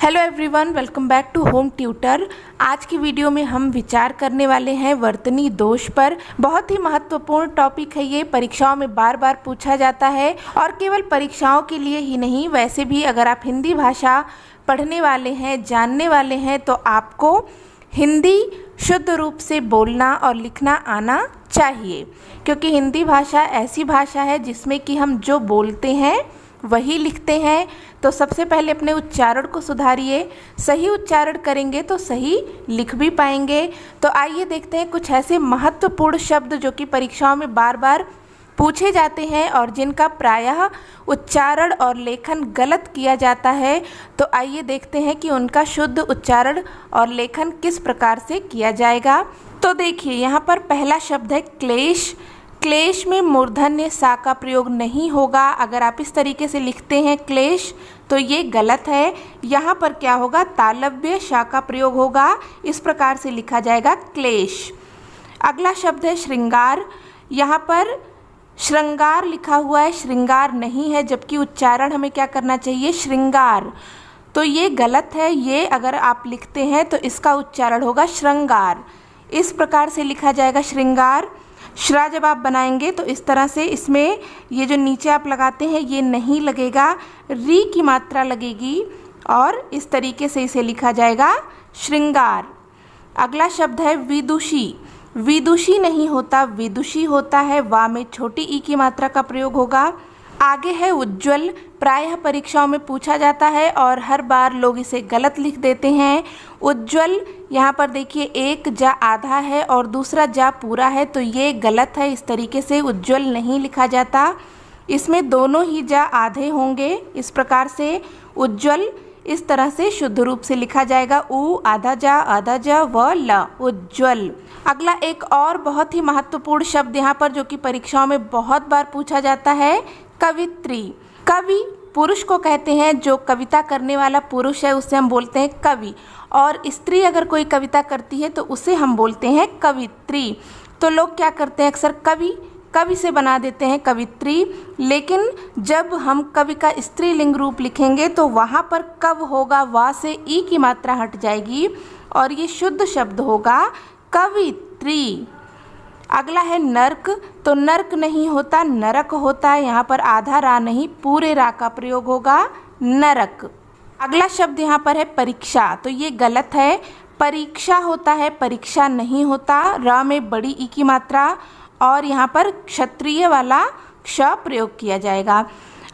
Hello everyone, welcome back to home tutor. आज की video में हम विचार करने वाले हैं वर्तनी दोष पर। बहुत ही महत्वपूर्ण टॉपिक है ये, परीक्षाओं में बार बार पूछा जाता है और केवल परीक्षाओं के लिए ही नहीं, वैसे भी अगर आप हिंदी भाषा पढ़ने वाले हैं, जानने वाले हैं, तो आपको हिंदी शुद्ध रूप से बोलना और लिखना आना चाहिए, क्योंकि हिंदी भाषा ऐसी भाषा है जिसमें कि हम जो बोलते हैं वही लिखते हैं। तो सबसे पहले अपने उच्चारण को सुधारिए, सही उच्चारण करेंगे तो सही लिख भी पाएंगे। तो आइए देखते हैं कुछ ऐसे महत्वपूर्ण शब्द जो कि परीक्षाओं में बार बार पूछे जाते हैं और जिनका प्रायः उच्चारण और लेखन गलत किया जाता है। तो आइए देखते हैं कि उनका शुद्ध उच्चारण और लेखन किस प्रकार से किया जाएगा। तो देखिए, यहाँ पर पहला शब्द है क्लेश। क्लेश में मूर्धन्य सा का प्रयोग नहीं होगा। अगर आप इस तरीके से लिखते हैं क्लेश तो ये गलत है। यहाँ पर क्या होगा, तालव्य शा का प्रयोग होगा। इस प्रकार से लिखा जाएगा क्लेश। अगला शब्द है श्रृंगार। यहाँ पर श्रृंगार लिखा हुआ है, श्रृंगार नहीं है, जबकि उच्चारण हमें क्या करना चाहिए, श्रृंगार। तो ये गलत है। ये अगर आप लिखते हैं तो इसका उच्चारण होगा श्रृंगार। इस प्रकार से लिखा जाएगा श्रृंगार। श्रा जब आप बनाएंगे तो इस तरह से इसमें ये जो नीचे आप लगाते हैं ये नहीं लगेगा, री की मात्रा लगेगी और इस तरीके से इसे लिखा जाएगा श्रृंगार। अगला शब्द है विदुषी। विदुषी नहीं होता, विदुषी होता है। वा में छोटी ई की मात्रा का प्रयोग होगा। आगे है उज्ज्वल। प्रायः परीक्षाओं में पूछा जाता है और हर बार लोग इसे गलत लिख देते हैं। उज्ज्वल, यहाँ पर देखिए एक जा आधा है और दूसरा जा पूरा है, तो ये गलत है। इस तरीके से उज्ज्वल नहीं लिखा जाता, इसमें दोनों ही जा आधे होंगे। इस प्रकार से उज्ज्वल इस तरह से शुद्ध रूप से लिखा जाएगा, उ आधा जा व ल, उज्ज्वल। अगला एक और बहुत ही महत्वपूर्ण शब्द यहाँ पर जो कि परीक्षाओं में बहुत बार पूछा जाता है, कवित्री। कवि पुरुष को कहते हैं, जो कविता करने वाला पुरुष है उसे हम बोलते हैं कवि, और स्त्री अगर कोई कविता करती है तो उसे हम बोलते हैं कवित्री। तो लोग क्या करते हैं, अक्सर कवि से बना देते हैं कवित्री, लेकिन जब हम कवि का स्त्रीलिंग रूप लिखेंगे तो वहाँ पर कव होगा, वा से ई की मात्रा हट जाएगी और ये शुद्ध शब्द होगा कवित्री। अगला है नर्क। तो नर्क नहीं होता, नरक होता है। यहाँ पर आधा रा नहीं, पूरे रा का प्रयोग होगा, नरक। अगला शब्द यहाँ पर है परीक्षा। तो ये गलत है, परीक्षा होता है, परीक्षा नहीं होता। र में बड़ी ई की मात्रा और यहाँ पर क्षत्रिय वाला क्ष प्रयोग किया जाएगा।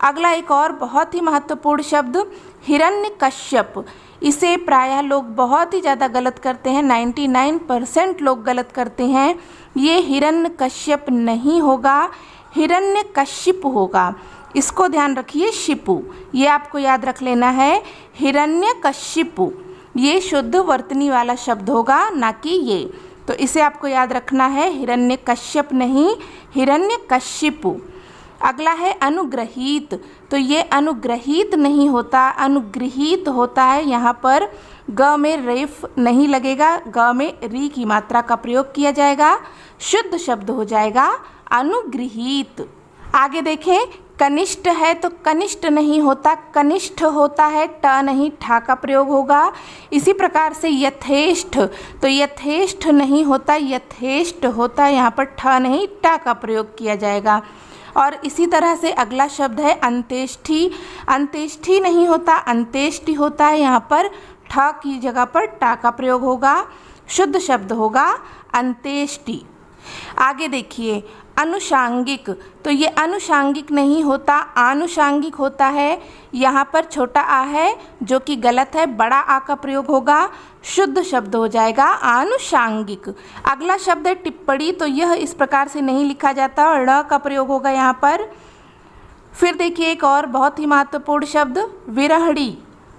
अगला एक और बहुत ही महत्वपूर्ण शब्द हिरण्यकश्यप। इसे प्रायः लोग बहुत ही ज़्यादा गलत करते हैं, 99% लोग गलत करते हैं। ये हिरण्यकश्यप नहीं होगा, हिरण्यकशिपु होगा। इसको ध्यान रखिए, शिपु, ये आपको याद रख लेना है, हिरण्यकशिपु। ये शुद्ध वर्तनी वाला शब्द होगा, ना कि ये। तो इसे आपको याद रखना है, हिरण्यकश्यप नहीं, हिरण्यकशिपु। अगला है अनुग्रहीत। तो ये अनुग्रहीत नहीं होता, अनुगृहीत होता है। यहाँ पर ग में रेफ नहीं लगेगा, ग में री की मात्रा का प्रयोग किया जाएगा, शुद्ध शब्द हो जाएगा अनुगृहीत। आगे देखें, कनिष्ठ है। तो कनिष्ठ नहीं होता, कनिष्ठ होता है, ट नहीं ठा का प्रयोग होगा। इसी प्रकार से यथेष्ठ। तो यथेष्ठ नहीं होता, यथेष्ट होता है, यहाँ पर ठ नहीं टा का प्रयोग किया जाएगा। और इसी तरह से अगला शब्द है अंत्येष्टि। अंत्येष्टि नहीं होता, अंत्येष्टि होता है, यहाँ पर ठ की जगह पर टा का प्रयोग होगा, शुद्ध शब्द होगा अंत्येष्टि। आगे देखिए, अनुषांगिक। तो ये अनुषांगिक नहीं होता, आनुषांगिक होता है। यहाँ पर छोटा आ है जो कि गलत है, बड़ा आ का प्रयोग होगा, शुद्ध शब्द हो जाएगा आनुषांगिक। अगला शब्द है टिप्पणी। तो यह इस प्रकार से नहीं लिखा जाता, ड़ का प्रयोग होगा यहाँ पर। फिर देखिए एक और बहुत ही महत्वपूर्ण शब्द विरहड़ी।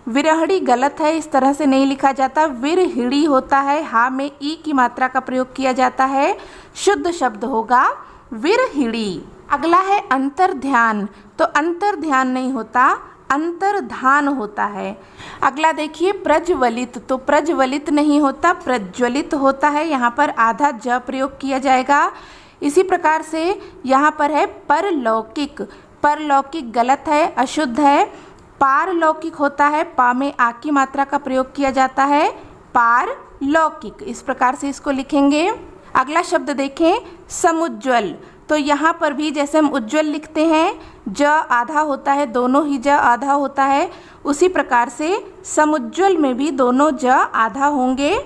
विरहड़ी गलत है, इस तरह से नहीं लिखा जाता, विरहिड़ी होता है, हा में ई की मात्रा का प्रयोग किया जाता है, शुद्ध शब्द होगा विरहिड़ी। अगला है अंतर्ध्यान। तो अंतर्ध्यान नहीं होता, अंतर्धान होता है। अगला देखिए प्रज्वलित। तो प्रज्वलित नहीं होता, प्रज्वलित होता है, यहाँ पर आधा ज प्रयोग किया जाएगा। इसी प्रकार से यहाँ पर है परलौकिक। परलौकिक गलत है, अशुद्ध है, पारलौकिक होता है, पा में आ की मात्रा का प्रयोग किया जाता है, पारलौकिक। इस प्रकार से इसको लिखेंगे। अगला शब्द देखें, समुज्ज्वल। तो यहाँ पर भी जैसे हम उज्ज्वल लिखते हैं, ज आधा होता है, दोनों ही ज आधा होता है, उसी प्रकार से समुज्ज्वल में भी दोनों ज आधा होंगे।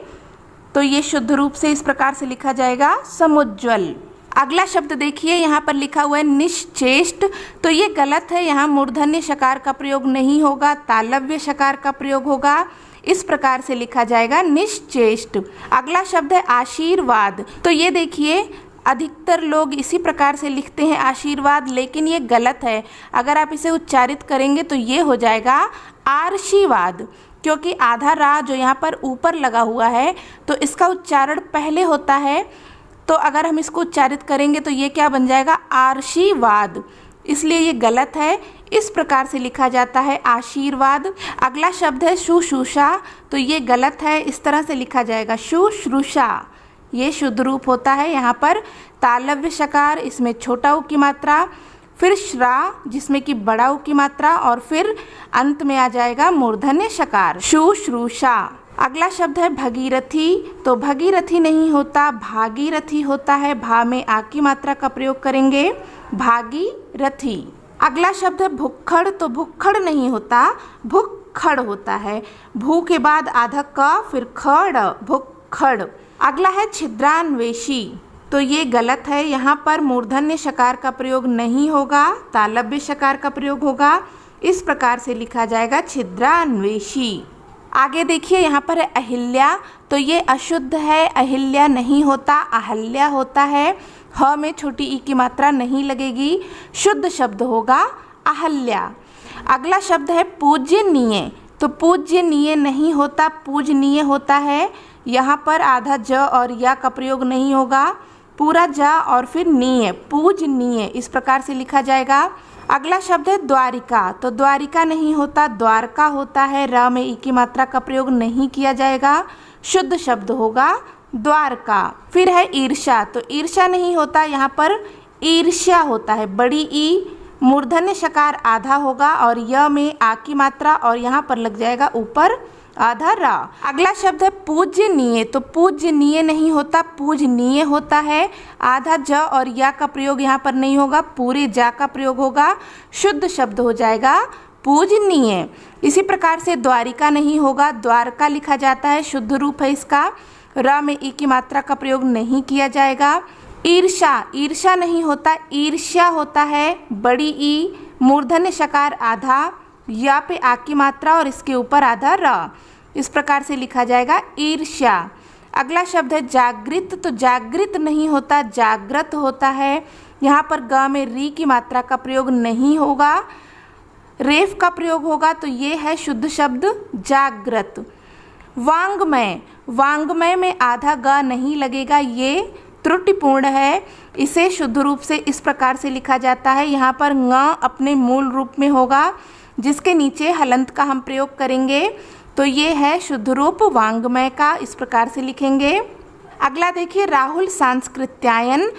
तो ये शुद्ध रूप से इस प्रकार से लिखा जाएगा, समुज्ज्वल। अगला शब्द देखिए, यहाँ पर लिखा हुआ है निश्चेष्ट। तो ये गलत है, यहाँ मूर्धन्य शकार का प्रयोग नहीं होगा, तालव्य शकार का प्रयोग होगा। इस प्रकार से लिखा जाएगा, निश्चेष्ट। अगला शब्द है आशीर्वाद। तो ये देखिए, अधिकतर लोग इसी प्रकार से लिखते हैं आशीर्वाद, लेकिन ये गलत है। अगर आप इसे उच्चारित करेंगे तो ये हो जाएगा आर्शीवाद, क्योंकि आधा रा जो यहाँ पर ऊपर लगा हुआ है तो इसका उच्चारण पहले होता है। तो अगर हम इसको उच्चारित करेंगे तो ये क्या बन जाएगा, आर्शीवाद। इसलिए ये गलत है। इस प्रकार से लिखा जाता है आशीर्वाद। अगला शब्द है शुश्रूषा। तो ये गलत है, इस तरह से लिखा जाएगा, शुश्रूषा। ये शुद्ध रूप होता है। यहाँ पर तालव्य शकार, इसमें छोटा ऊ की मात्रा, फिर श्रा जिसमें कि बड़ा ऊ की मात्रा, और फिर अंत में आ जाएगा मूर्धन्य शकार, शुश्रूषा। अगला शब्द है भगीरथी। तो भगीरथी नहीं होता, भागीरथी होता है। भा में आ की मात्रा का प्रयोग करेंगे, भागीरथी। अगला शब्द है भुक्खड़। तो भुक्खड़ नहीं होता, भुक्खड़ होता है। भू के बाद आधा क, फिर खड़, भुक्खड़। अगला है छिद्रान्वेषी। तो ये गलत है, यहाँ पर मूर्धन्य शकार का प्रयोग नहीं होगा, तालव्य शकार का प्रयोग होगा। इस प्रकार से लिखा जाएगा, छिद्रान्वेषी। आगे देखिए, यहाँ पर है अहिल्या। तो ये अशुद्ध है, अहिल्या नहीं होता, अहल्या होता है। ह में छोटी ई की मात्रा नहीं लगेगी, शुद्ध शब्द होगा अहल्या। अगला शब्द है पूज्यनीय। तो पूज्यनीय नहीं होता, पूजनीय होता है। यहाँ पर आधा ज और या का प्रयोग नहीं होगा, पूरा जा और फिर नीय, पूजनीय। इस प्रकार से लिखा जाएगा। अगला शब्द है द्वारिका। तो द्वारिका नहीं होता, द्वारका होता है। र में ई की मात्रा का प्रयोग नहीं किया जाएगा, शुद्ध शब्द होगा द्वारका। फिर है ईर्ष्या। तो ईर्ष्या नहीं होता, यहाँ पर ईर्ष्या होता है, बड़ी ई, मूर्धन्य शकार आधा होगा और य में आ की मात्रा, और यहाँ पर लग जाएगा ऊपर आधा रा। अगला शब्द है पूज्यनीय। तो पूज्यनीय नहीं होता, पूजनीय होता है। आधा ज और या का प्रयोग यहाँ पर नहीं होगा, पूरे जा का प्रयोग होगा, शुद्ध शब्द हो जाएगा पूजनीय। इसी प्रकार से द्वारिका नहीं होगा, द्वारका लिखा जाता है, शुद्ध रूप है इसका। र में ई की मात्रा का प्रयोग नहीं किया जाएगा। ईर्ष्या, ईर्ष्या नहीं होता, ईर्ष्या होता है, बड़ी ई, मूर्धन्य शकार आधा, या पे आ की मात्रा और इसके ऊपर आधा र। इस प्रकार से लिखा जाएगा ईर्ष्या। अगला शब्द है जागृत। तो जागृत नहीं होता, जागृत होता है। यहाँ पर ग में री की मात्रा का प्रयोग नहीं होगा, रेफ का प्रयोग होगा। तो ये है शुद्ध शब्द जागृत। वांग्मय, वांग्मय में आधा ग नहीं लगेगा, ये त्रुटिपूर्ण है। इसे शुद्ध रूप से इस प्रकार से लिखा जाता है। यहाँ पर ङ अपने मूल रूप में होगा, जिसके नीचे हलंत का हम प्रयोग करेंगे। तो ये है शुद्ध रूप वांग्मय का, इस प्रकार से लिखेंगे। अगला देखिए, राहुल सांस्कृत्यायन।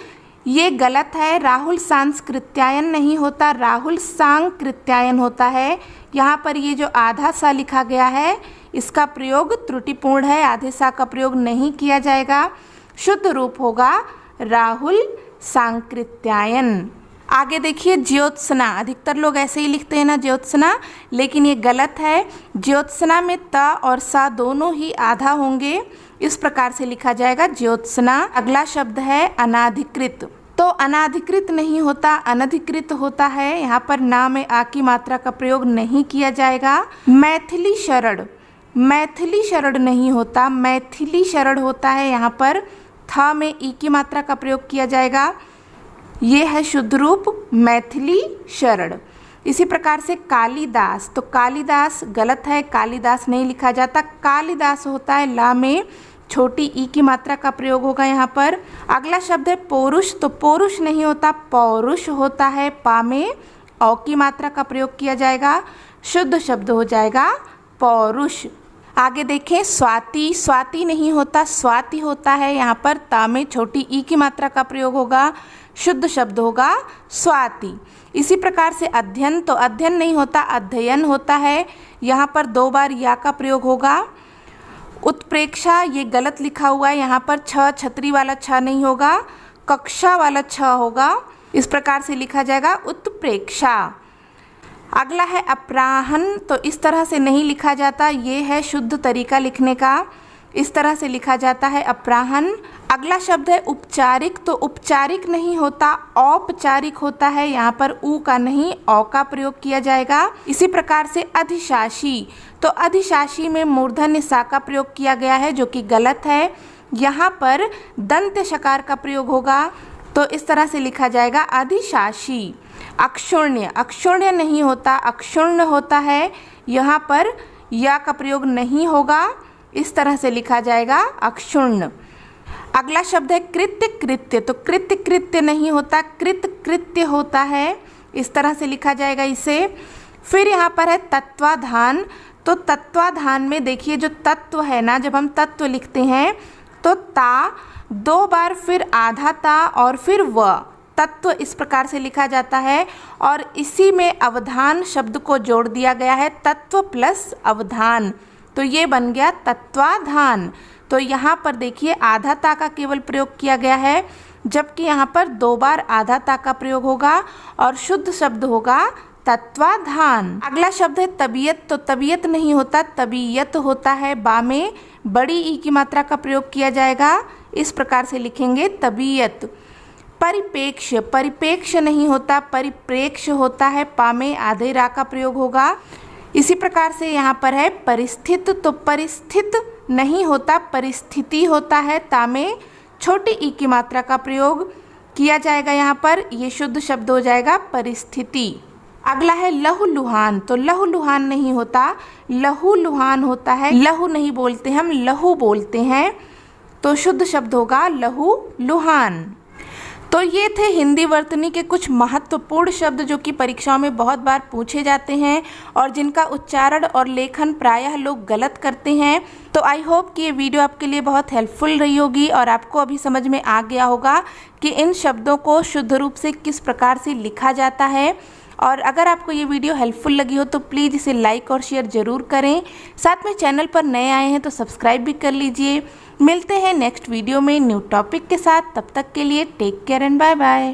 ये गलत है, राहुल सांस्कृत्यायन नहीं होता, राहुल सांकृत्यायन होता है। यहाँ पर ये जो आधा सा लिखा गया है, इसका प्रयोग त्रुटिपूर्ण है, आधे सा का प्रयोग नहीं किया जाएगा, शुद्ध रूप होगा राहुल सांकृत्यायन। आगे देखिए ज्योत्सना। अधिकतर लोग ऐसे ही लिखते हैं ना ज्योत्सना, लेकिन ये गलत है। ज्योत्सना में त और सा दोनों ही आधा होंगे, इस प्रकार से लिखा जाएगा ज्योत्सना। अगला शब्द है अनाधिकृत। तो अनाधिकृत नहीं होता, अनधिकृत होता है। यहाँ पर ना में आ की मात्रा का प्रयोग नहीं किया जाएगा। मैथिली शरण, मैथिली शरण नहीं होता, मैथिली शरण होता है। यहाँ पर था में ई की मात्रा का प्रयोग किया जाएगा, ये है शुद्ध रूप मैथिली शरण। इसी प्रकार से कालिदास। तो कालिदास गलत है, कालिदास नहीं लिखा जाता, कालिदास होता है, ला में छोटी ई की मात्रा का प्रयोग होगा यहाँ पर। अगला शब्द है पौरुष। तो पौरुष नहीं होता, पौरुष होता है, पा में औ की मात्रा का प्रयोग किया जाएगा, शुद्ध शब्द हो जाएगा पौरुष। आगे देखें स्वाति, स्वाति नहीं होता स्वाति होता है। यहाँ पर ता में छोटी ई की मात्रा का प्रयोग होगा, शुद्ध शब्द होगा स्वाति। इसी प्रकार से अध्ययन, तो अध्ययन नहीं होता अध्ययन होता है। यहाँ पर 2 बार या का प्रयोग होगा। उत्प्रेक्षा ये गलत लिखा हुआ है, यहाँ पर छ छतरी वाला छ नहीं होगा, कक्षा वाला छ होगा। इस प्रकार से लिखा जाएगा उत्प्रेक्षा। अगला है अपराहन, तो इस तरह से नहीं लिखा जाता, ये है शुद्ध तरीका लिखने का। इस तरह से लिखा जाता है अपराहन। अगला शब्द है उपचारिक, तो उपचारिक नहीं होता औपचारिक होता है। यहाँ पर उ का नहीं औ का प्रयोग किया जाएगा। इसी प्रकार से अधिशासी, तो अधिशासी में मूर्धन्य सा का प्रयोग किया गया है जो कि गलत है। यहाँ पर दंत शकार का प्रयोग होगा, तो इस तरह से लिखा जाएगा अधिशासी। अक्षुण्य, अक्षुण्य नहीं होता अक्षुण्य होता है। यहाँ पर या का प्रयोग नहीं होगा, इस तरह से लिखा जाएगा अक्षुण्य। अगला शब्द है कृत्य, कृत्य, तो कृत्य कृत्य नहीं होता कृत कृत्य होता है। इस तरह से लिखा जाएगा इसे। फिर यहाँ पर है तत्वाधान, तो तत्वाधान में देखिए जो तत्व है ना, जब हम तत्व लिखते हैं तो ता 2 बार, फिर आधा ता और फिर व, तत्व इस प्रकार से लिखा जाता है। और इसी में अवधान शब्द को जोड़ दिया गया है, तत्व प्लस अवधान, तो ये बन गया तत्वाधान। तो यहाँ पर देखिए आधा ता का केवल प्रयोग किया गया है, जबकि यहाँ पर 2 बार आधा ता का प्रयोग होगा और शुद्ध शब्द होगा तत्वाधान। अगला शब्द है तबीयत, तो तबीयत नहीं होता तबीयत होता है। बा में बड़ी ई की मात्रा का प्रयोग किया जाएगा, इस प्रकार से लिखेंगे तबीयत। परिपेक्ष्य, परिपेक्ष्य नहीं होता परिप्रेक्ष्य होता है। पा में आधे रा का प्रयोग होगा। इसी प्रकार से यहाँ पर है परिस्थित, तो परिस्थित नहीं होता परिस्थिति होता है। ता में छोटी ई की मात्रा का प्रयोग किया जाएगा, यहाँ पर ये शुद्ध शब्द हो जाएगा परिस्थिति। अगला है लहूलुहान, तो लहूलुहान नहीं होता लहूलुहान होता है। लहू नहीं बोलते हम लहू बोलते हैं, तो शुद्ध शब्द होगा लहूलुहान। तो ये थे हिंदी वर्तनी के कुछ महत्वपूर्ण शब्द जो कि परीक्षाओं में बहुत बार पूछे जाते हैं और जिनका उच्चारण और लेखन प्रायः लोग गलत करते हैं। तो आई होप कि ये वीडियो आपके लिए बहुत हेल्पफुल रही होगी और आपको अभी समझ में आ गया होगा कि इन शब्दों को शुद्ध रूप से किस प्रकार से लिखा जाता है। और अगर आपको ये वीडियो हेल्पफुल लगी हो तो प्लीज़ इसे लाइक और शेयर ज़रूर करें। साथ में चैनल पर नए आए हैं तो सब्सक्राइब भी कर लीजिए। मिलते हैं नेक्स्ट वीडियो में न्यू टॉपिक के साथ, तब तक के लिए take care and bye bye.